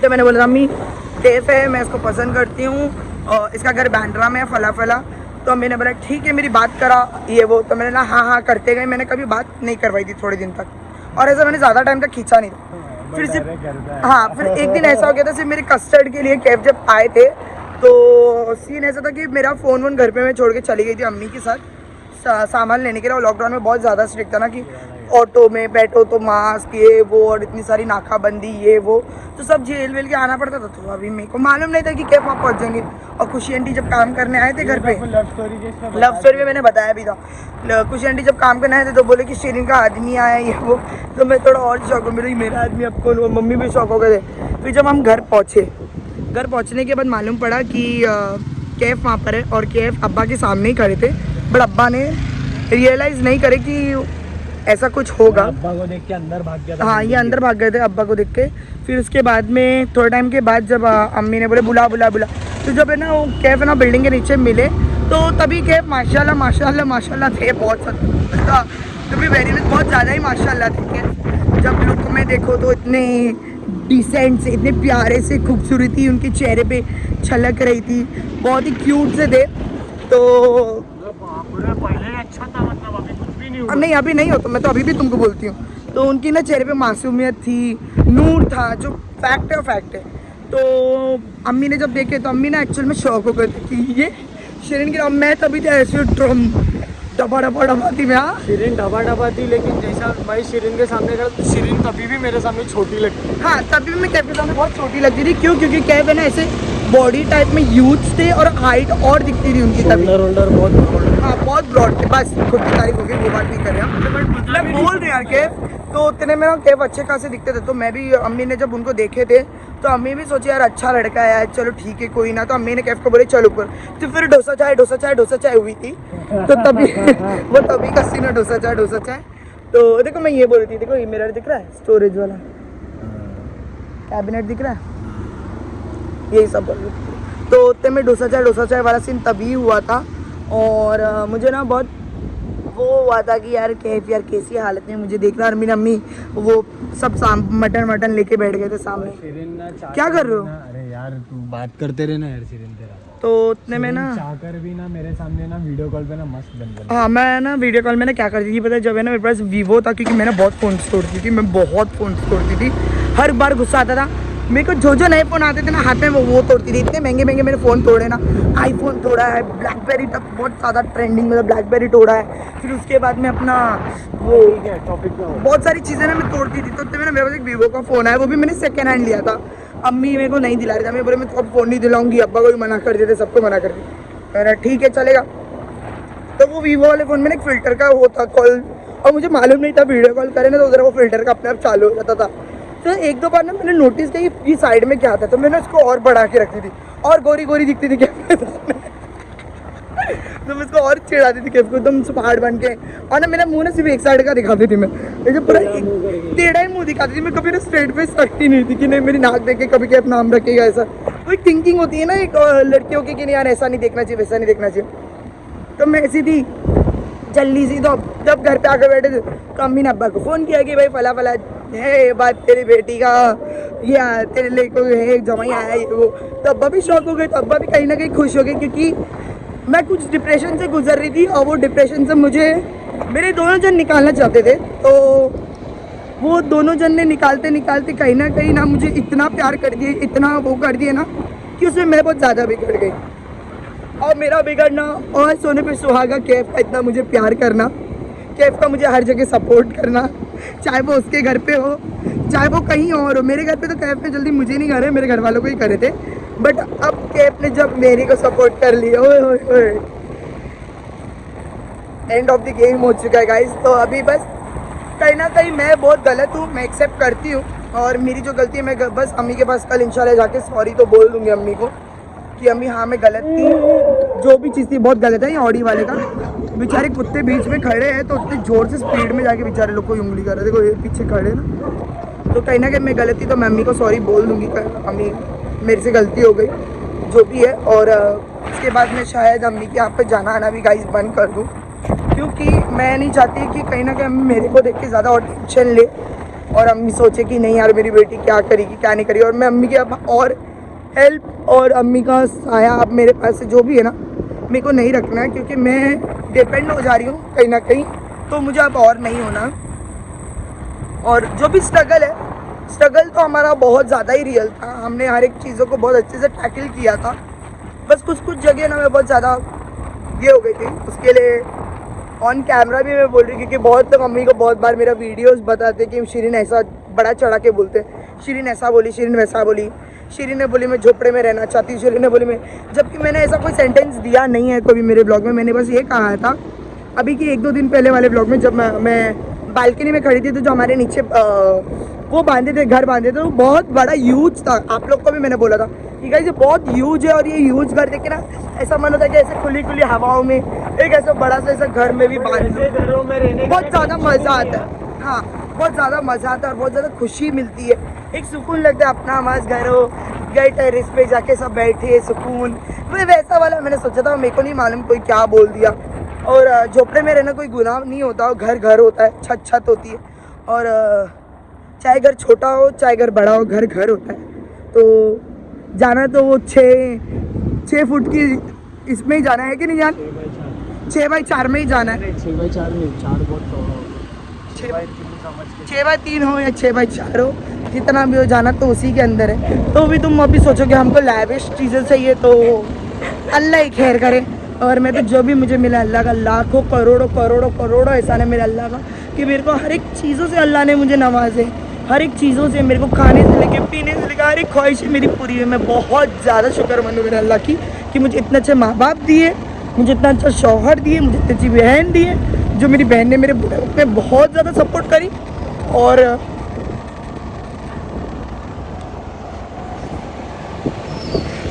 तो मैंने बोला अम्मी कैफ है, मैं इसको पसंद करती हूँ और इसका घर बैंड्रा में है, फला। तो अम्मी ने बोला ठीक है मेरी बात करा, ये वो। तो मैंने ना हाँ करते गए, मैंने कभी बात नहीं करवाई थी थोड़े दिन तक, और ऐसा मैंने ज़्यादा टाइम तक खींचा नहीं था। फिर एक दिन ऐसा हो गया था, सिर्फ मेरे कस्टर्ड के लिए कैफ जब आए थे तो सीन ऐसा था कि मेरा फ़ोन घर पे मैं छोड़ के चली गई थी अम्मी के साथ सामान लेने के लिए। और लॉकडाउन में बहुत ज़्यादा स्ट्रिक्ट था ना कि ऑटो में बैठो तो मास्क ये वो और इतनी सारी नाकाबंदी ये वो, तो सब झेल वेल के आना पड़ता था। तो अभी मेरे को मालूम नहीं था कि कैफ वहाँ पहुँच जाएंगे। और खुशी आंटी जब काम करने आए थे घर पे, लव स्टोरी में मैंने बताया भी था, खुशी आंटी जब काम करने आए थे तो बोले कि शिरीन का आदमी आया ये वो, तो मैं थोड़ा और शौक हो मेरा आदमी अब कौन हुआ, मम्मी भी शौक हो गए थे। फिर जब हम घर पहुँचने के बाद मालूम पड़ा कि कैफ वहाँ पर है और कैफ अब्बा के सामने ही खड़े थे, बट अब्बा ने रियलाइज़ नहीं करे कि ऐसा कुछ होगा। अब्बा को देख के अंदर भाग गया था। हाँ, ये अंदर भाग गए थे अब्बा को देख के। फिर उसके बाद में थोड़े टाइम के बाद जब अम्मी ने बोले बुला, तो जब है ना वो कैफ है ना बिल्डिंग के नीचे मिले, तो तभी कैफ माशाल्लाह थे बहुत ज़्यादा, तो भी वेरी नाइस, बहुत ज़्यादा ही माशाल्लाह थे कैफ। जब लुक में देखो तो इतने डिसेंट से, इतने प्यारे से, खूबसूरती उनके चेहरे पे छलक रही थी, बहुत ही क्यूट से थे। तो पहले अच्छा था, मतलब अभी कुछ भी नहीं हुआ। नहीं अभी नहीं हो, तो मैं तो अभी भी तुमको बोलती हूँ। तो उनकी ना चेहरे पे मासूमियत थी, नूर था, जो फैक्ट है। तो अम्मी ने जब देखे तो अम्मी ना एक्चुअल में शौक हो गए थे कि ये शिरीन की। मैं तभी तो ऐसे ड्रम डबा थी मैं। शिरीन डबा थी, लेकिन जैसा भाई शिरीन के सामने खड़ा तो शिरीन तभी भी मेरे सामने छोटी लगती। हाँ, तभी भी मैं कैफ के सामने बहुत छोटी लगती थी। क्यों? क्योंकि कैफ है ना ऐसे बॉडी टाइप में ह्यूज थे और हाइट और दिखती थी उनकी तभी। बहुत ब्रॉड थे। बस खुद की तारीफ हो गई, वो बात नहीं कर रहा मैं बोल रही यार कैफ। तो उतने में ना कैफ अच्छे खासे दिखते थे। तो मैं भी, अम्मी ने जब उनको देखे थे तो अम्मी भी सोची यार अच्छा लड़का है, चलो ठीक है कोई ना। तो अम्मी ने कैफ को बोले चल ऊपर। तो फिर डोसा चाय हुई थी। तो तभी वो तभी का सीन है, डोसा चाय। तो देखो मैं ये बोल रही थी, देखो ये मिरर दिख रहा है, स्टोरेज वाला कैबिनेट दिख रहा है, यही सब बोल रही थी। तो उतने में डोसा चाय वाला सीन तभी हुआ था। और मुझे ना बहुत वो हुआ था कि यार कैफ यार कैसी हालत में मुझे देख रहा। और मेरी अम्मी वो सब मटन लेके बैठ गए थे सामने। क्या कर रहे हो? अरे यार तू बात करते रहे ना यार शिरीन तेरा। तो उतने में ना चाहकर भी ना मेरे सामने ना वीडियो कॉल पे ना मस्त बन गया। हाँ, मैं ना वीडियो कॉल में ना क्या करती थी पता है, जब है ना मेरे पास वीवो था, क्योंकि मैंने बहुत फ़ोन तोड़ती थी, मैं बहुत फ़ोन तोड़ती थी। हर बार गुस्सा आता था मेरे को, जो नए फ़ोन आते थे ना हाथ में वो तोड़ती थी। इतने महंगे मैंने फ़ोन तोड़े ना, आईफोन तोड़ा है, ब्लैकबेरी तक बहुत ज़्यादा ट्रेंडिंग में ब्लैकबेरी तोड़ा है। फिर उसके बाद में अपना वो टॉपिक बहुत सारी चीज़ें ना मैं तोड़ती थी। तो मेरे पास एक वीवो का फ़ोन है, वो भी मैंने सेकेंड हैंड लिया था। अम्मी मेरे को नहीं दिला रही था, मैं बोले मैं तो अब फ़ोन नहीं दिलाऊंगी, अब्बा को भी मना कर देते, सबको मना कर दी। मेरा ठीक है चलेगा। तो वो वीवो वाले फ़ोन में एक फ़िल्टर का होता कॉल, और मुझे मालूम नहीं था वीडियो कॉल करें ना तो उधर वो फ़िल्टर का अपने आप चालू हो जाता था। तो एक दो बार ना मैंने नोटिस किया ये साइड में क्या आता है, तो मैंने उसको और बढ़ा के रखती थी और गोरी दिखती थी क्या तुम इसको और चिढ़ाती थी कैफ को, तुम पहाड़ बन के, और ना मेरा मुंह ना सिर्फ एक साइड का दिखाती थी मैं, ये जो पूरा टेढ़ा ही मुंह दिखाती थी मैं, कभी ना स्ट्रेट फेस रखती नहीं थी कि नहीं मेरी नाक देख के कभी कैफ नाम रखेगा ऐसा। कोई थिंकिंग होती है ना एक लड़कियों की कि नहीं यार ऐसा नहीं देखना चाहिए वैसा नहीं देखना चाहिए, तो मैं ऐसी थी जल्दी सी। तो जब घर पे आकर बैठे थे तो अम्मी ने अब्बा को फ़ोन किया कि भाई फला फला है बात तेरी बेटी का, ये तेरे लिए कोई है जमाई आया ये वो। तो अब्बा भी शौक हो गए, तो अब्बा भी कहीं ना कहीं खुश हो गए, क्योंकि मैं कुछ डिप्रेशन से गुजर रही थी और वो डिप्रेशन से मुझे मेरे दोनों जन निकालना चाहते थे। तो वो दोनों जन ने निकालते निकालते कहीं ना मुझे इतना प्यार कर दिए, इतना वो कर दिए ना कि उसमें मैं बहुत ज़्यादा बिगड़ गई। और मेरा बिगड़ना और सोने पे सुहागा कैफ का इतना मुझे प्यार करना, कैफ का मुझे हर जगह सपोर्ट करना, चाहे वो उसके घर पे हो चाहे वो कहीं और हो। मेरे घर पे तो कैफ ने जल्दी मुझे नहीं करे, मेरे घर वालों को ही करे थे, बट अब कैफ ने जब मेरी को सपोर्ट कर लिया, ओए ओए ओए, एंड ऑफ द गेम हो चुका है गाइस। तो अभी बस कहीं ना कहीं मैं बहुत गलत हूँ, मैं एक्सेप्ट करती हूँ, और मेरी जो गलती है मैं बस अम्मी के पास कल इंशाल्लाह जाके सॉरी तो बोल दूँगी अम्मी को कि अम्मी हाँ मैं गलत थी, जो भी चीज़ थी बहुत गलत है। ये ऑडी वाले का बेचारे कुत्ते बीच में खड़े हैं तो उतने ज़ोर से स्पीड में जाके बेचारे लोग को उंगली कर रहे थे, देखो ये पीछे खड़े ना, तो कहीं ना कहीं मैं गलत थी, तो मैं अम्मी को सॉरी बोल दूँगी, अम्मी मेरे से गलती हो गई जो भी है। और उसके बाद मैं शायद अम्मी के यहाँ पे जाना आना भी गाइस बंद कर दूँ, क्योंकि मैं नहीं चाहती कि कहीं ना कहीं अम्मी मेरे को देख के ज़्यादा और टेंशन ले और अम्मी सोचे कि नहीं यार मेरी बेटी क्या करेगी क्या नहीं करेगी। और मैं अम्मी के अब और हेल्प और अम्मी का साया अब मेरे पास से जो भी है ना मेरे को नहीं रखना है, क्योंकि मैं डिपेंड हो जा रही हूँ कहीं ना कहीं, तो मुझे अब और नहीं होना। और जो भी स्ट्रगल है, स्ट्रगल तो हमारा बहुत ज़्यादा ही रियल था, हमने हर एक चीज़ों को बहुत अच्छे से टैकल किया था, बस कुछ जगह ना मैं बहुत ज़्यादा ये हो गई थी, उसके लिए ऑन कैमरा भी मैं बोल रही, क्योंकि बहुत लोग मम्मी को बहुत बार मेरा वीडियोस बताते कि शिरीन ऐसा बड़ा चढ़ा के बोलते, शिरीन ऐसा बोली, शिरीन वैसा बोली, शिरीन ने बोली मैं झोपड़े में रहना चाहती हूँ, शिरीन ने बोली मैं, जबकि मैंने ऐसा कोई सेंटेंस दिया नहीं है कभी मेरे ब्लॉग में। मैंने बस ये कहा था अभी कि 1-2 दिन पहले वाले ब्लॉग में, जब मैं बालकनी में खड़ी थी तो जो हमारे नीचे वो बांधे थे, घर बांधे थे, तो बहुत बड़ा ह्यूज था। आप लोग को भी मैंने बोला था कि गाइस ये बहुत ह्यूज है, और ये ह्यूज घर देख के ना ऐसा मन होता है कि ऐसे खुली खुली हवाओं में एक ऐसा बड़ा सा ऐसा घर में भी बांध घरों में रहने बहुत ज़्यादा मज़ा आता है। हाँ बहुत ज़्यादा मज़ा आता है और बहुत ज़्यादा खुशी मिलती है, एक सुकून लगता है, अपना मस्त घर हो गए टेरेस पे जाके सब बैठे सुकून, मुझे वैसा वाला मैंने सोचा था। मेरे को नहीं मालूम कोई क्या बोल दिया, और झोपड़े में रहना कोई गुनाह नहीं होता, और घर होता है, छत होती है, और चाहे घर छोटा हो चाहे घर बड़ा हो, घर होता है। तो जाना तो वो 6 फुट की इसमें ही जाना है कि नहीं जान, 6x4 में ही जाना है, 6x4 नहीं, 4 बहुत 6x3 हो या 6x4 हो, जितना भी हो जाना तो उसी के अंदर है। तो भी तुम अभी सोचोगे हमको लैविश चीज़ें चाहिए, तो अल्लाह ही खैर करे। और मैं तो जो भी मुझे मिला अल्लाह का लाखों करोड़ों एहसान है मेरे अल्लाह का, कि मेरे को हर एक चीज़ों से अल्लाह ने मुझे नवाजे, हर एक चीज़ों से, मेरे को खाने से लेके पीने से लेकर हर एक ख्वाहिश मेरी पूरी हुई। मैं बहुत ज़्यादा शुक्रमंद हूँ मेरे अल्लाह की कि मुझे इतने अच्छे माँ बाप दिए, मुझे इतना अच्छा शौहर दिए, मुझे इतनी अच्छी बहन दिए, जो मेरी बहन ने मेरे बुढ़े वक्त में बहुत ज़्यादा सपोर्ट करी। और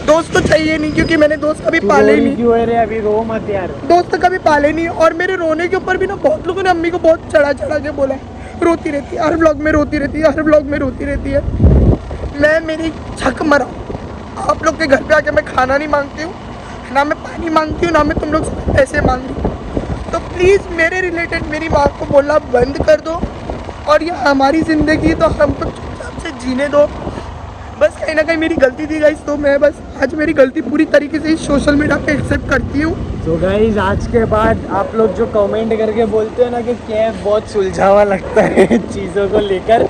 दोस्त तो चाहिए नहीं, क्योंकि मैंने दोस्त कभी पाले ही नहीं। क्यों है रे, अभी रो मत यार। दोस्त कभी पाले नहीं, और मेरे रोने के ऊपर भी ना बहुत लोगों ने अम्मी को बहुत चढ़ा के बोला है, रोती रहती है हर व्लॉग में, रोती रहती है हर व्लॉग में, रोती रहती है। मैं मेरी झक मरा, आप लोग के घर पे आके मैं खाना नहीं मांगती हूँ, ना मैं पानी मांगती हूँ, ना मैं तुम लोग से पैसे मांग रही हूँ। तो प्लीज़ मेरे रिलेटेड मेरी माँ को बोलना बंद कर दो, और ये हमारी ज़िंदगी तो हमको चुपचाप से जीने दो। बस कहीं ना कहीं मेरी गलती थी गाइस, तो मैं बस आज मेरी गलती पूरी तरीके से सोशल मीडिया पे एक्सेप्ट करती हूँ। तो गाइज आज के बाद आप लोग जो कमेंट करके बोलते हो ना कि कैफ बहुत सुलझावा लगता है चीज़ों को लेकर,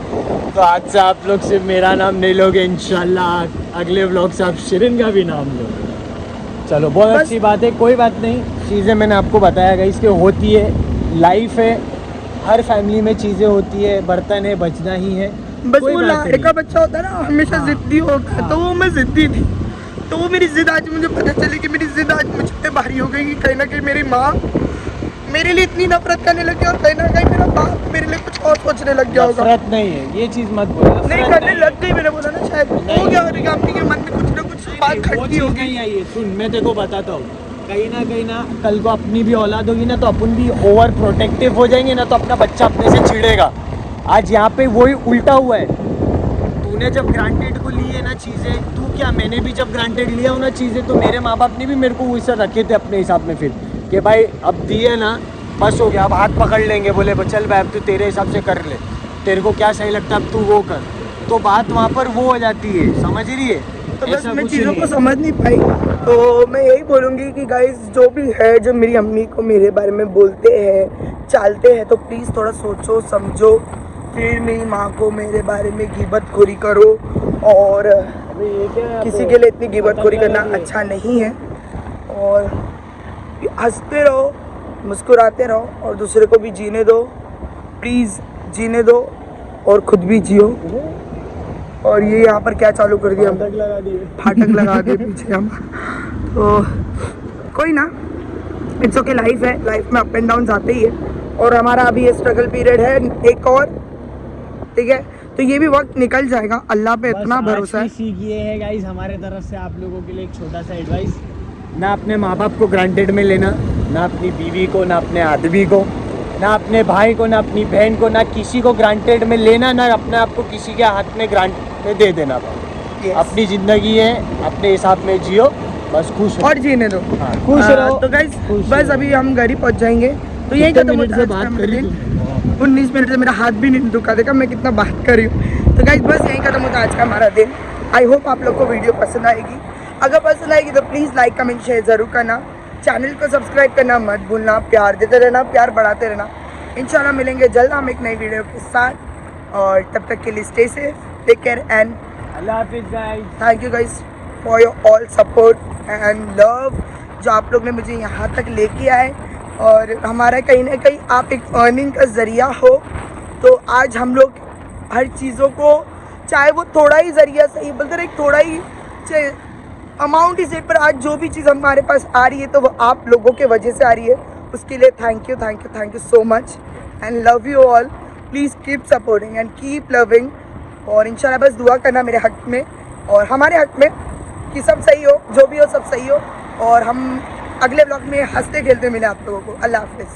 तो आज से आप लोग सिर्फ मेरा नाम नहीं लोगे, इंशाल्लाह अगले व्लॉग से आप शिरीन का भी नाम लोगे। चलो बहुत अच्छी बात है, कोई बात नहीं, चीज़ें मैंने आपको बताया गाइस कि होती है, लाइफ है, हर फैमिली में चीज़ें होती है, बर्तन है, बचना ही है। बस वो लड़का बच्चा होता है ना हमेशा जिद्दी होता है, तो वो मैं जिद्दी थी, तो वो मेरी जिद आज मुझे पता चली कि मेरी जिद आज मुझ पे भारी हो गई, कि कहीं ना कहीं मेरी माँ मेरे लिए इतनी नफरत करने लगी, और कहीं ना कहीं मेरा बाप मेरे लिए कुछ और सोचने लग गया होगा। नफरत नहीं है, ये चीज़ मत बोलो, नहीं करने लग गई, मैंने बोला ना शायद हो गया, अम्मी के मन में कुछ ना कुछ बात खटकी हो गई। ये सुन, मैं देखो बताता हूँ, कहीं ना कल को अपनी भी औलाद होगी ना तो अपन भी ओवर प्रोटेक्टिव हो जाएंगे ना, तो अपना बच्चा अपने से छिड़ेगा। आज यहाँ पे वही उल्टा हुआ है। तूने जब ग्रांटेड को ली है ना चीज़ें, तू क्या, मैंने भी जब ग्रांटेड लिया हूँ ना चीज़ें, तो मेरे माँ बाप ने भी मेरे को वैसा रखे थे अपने हिसाब में फिर कि भाई अब दिए ना बस हो गया, अब हाथ पकड़ लेंगे, बोले चल भाई अब तू तेरे हिसाब से कर ले, तेरे को क्या सही लगता है अब तू वो कर। तो बात वहाँ पर वो हो जाती है, समझ रही है? तो बस ऐसा मैं कुछ चीज़ों नहीं को है। समझ नहीं पाई, तो मैं यही बोलूँगी कि गाइस जो भी है, जो मेरी अम्मी को मेरे बारे में बोलते हैं चालते हैं, तो प्लीज़ थोड़ा सोचो समझो, फिर मेरी माँ को मेरे बारे में गिबत खोरी करो। और किसी के लिए इतनी गिबत खोरी करना अच्छा नहीं है। और हंसते रहो, मुस्कुराते रहो और दूसरे को भी जीने दो, प्लीज़ जीने दो और खुद भी जियो। और ये यहाँ पर क्या चालू कर दिया, फाटक लगा दिए पीछे हम। तो कोई ना, इट्स ओके, लाइफ है, लाइफ में अप एंड डाउन आते ही है। और हमारा अभी ये स्ट्रगल पीरियड है एक और, ठीक है, तो ये भी वक्त निकल जाएगा, अल्लाह पे इतना भरोसा है। सीख ये है गाइस हमारे तरफ से आप लोगों के लिए एक छोटा सा एडवाइस, ना अपने माँ बाप को ग्रांटेड में लेना, ना अपनी बीवी को, ना अपने आदमी को, ना अपने भाई को, ना अपनी बहन को, ना किसी को ग्रांटेड में लेना, ना अपने आप को किसी के हाथ में ग्रांट में दे देना। Yes. अपनी ज़िंदगी है, अपने हिसाब में जियो, बस खुश रहो। और जीने दो, हाँ, खुश रहो। तो गाइस खुश बस रहो। अभी हम घर ही पहुंच जाएंगे, तो यही कितने खत्म मिनट होता से है आज बात का करी मेरा दिन। तुमने? 19 मिनट से मेरा हाथ भी नहीं दुखा, देखा मैं कितना बात कर रही हूँ। तो गाइस बस यही खत्म होता है आज का हमारा दिन। आई होप आप लोग को वीडियो पसंद आएगी। अगर पसंद आएगी तो प्लीज़ लाइक कमेंट शेयर ज़रूर करना, चैनल को सब्सक्राइब करना मत भूलना, प्यार देते रहना, प्यार बढ़ाते रहना। इंशाल्लाह मिलेंगे जल्द हम एक नई वीडियो के साथ, और तब तक के लिए stay safe, take care and अल्लाह हाफिज़ guys. Thank you guys for your all support and love, जो आप लोग ने मुझे यहाँ तक लेके आए। और हमारा कहीं ना कहीं आप एक अर्निंग का ज़रिया हो, तो आज हम लोग हर चीज़ों को, चाहे वो थोड़ा ही ज़रिया सही, बोलते रहे थोड़ा ही अमाउंट ही सही, पर आज जो भी चीज़ हमारे पास आ रही है तो वो आप लोगों के वजह से आ रही है। उसके लिए thank you so much and love you all. Please keep supporting and keep loving. और इंशाल्लाह बस दुआ करना मेरे हक़ में और हमारे हक़ में कि सब सही हो, जो भी हो सब सही हो। और हम अगले ब्लॉग में हंसते खेलते मिले आप लोगों को। अल्लाह हाफ़िज़।